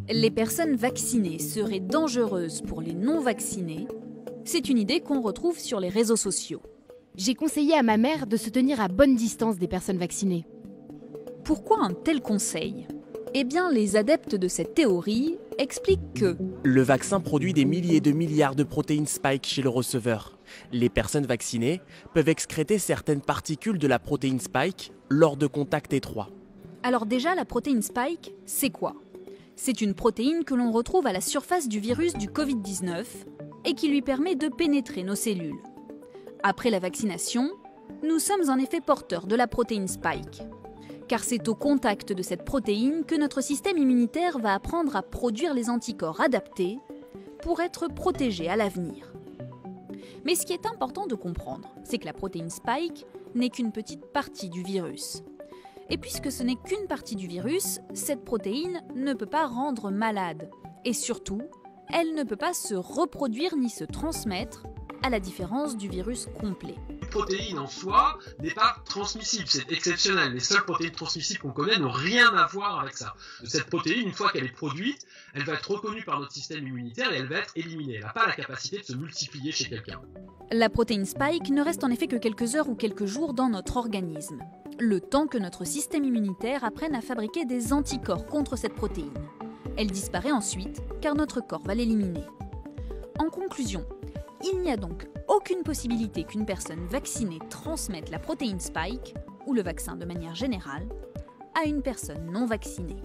Les personnes vaccinées seraient dangereuses pour les non-vaccinés. C'est une idée qu'on retrouve sur les réseaux sociaux. J'ai conseillé à ma mère de se tenir à bonne distance des personnes vaccinées. Pourquoi un tel conseil ? Eh bien, les adeptes de cette théorie expliquent que le vaccin produit des milliers de milliards de protéines spike chez le receveur. Les personnes vaccinées peuvent excréter certaines particules de la protéine spike lors de contacts étroits. Alors déjà, la protéine spike, c'est quoi ? C'est une protéine que l'on retrouve à la surface du virus du Covid-19 et qui lui permet de pénétrer nos cellules. Après la vaccination, nous sommes en effet porteurs de la protéine spike. Car c'est au contact de cette protéine que notre système immunitaire va apprendre à produire les anticorps adaptés pour être protégé à l'avenir. Mais ce qui est important de comprendre, c'est que la protéine spike n'est qu'une petite partie du virus. Et puisque ce n'est qu'une partie du virus, cette protéine ne peut pas rendre malade. Et surtout, elle ne peut pas se reproduire ni se transmettre, à la différence du virus complet. Une protéine en soi n'est pas transmissible, c'est exceptionnel. Les seules protéines transmissibles qu'on connaît n'ont rien à voir avec ça. Cette protéine, une fois qu'elle est produite, elle va être reconnue par notre système immunitaire et elle va être éliminée. Elle n'a pas la capacité de se multiplier chez quelqu'un. La protéine spike ne reste en effet que quelques heures ou quelques jours dans notre organisme, le temps que notre système immunitaire apprenne à fabriquer des anticorps contre cette protéine. Elle disparaît ensuite car notre corps va l'éliminer. En conclusion, il n'y a donc aucune possibilité qu'une personne vaccinée transmette la protéine spike, ou le vaccin de manière générale, à une personne non vaccinée.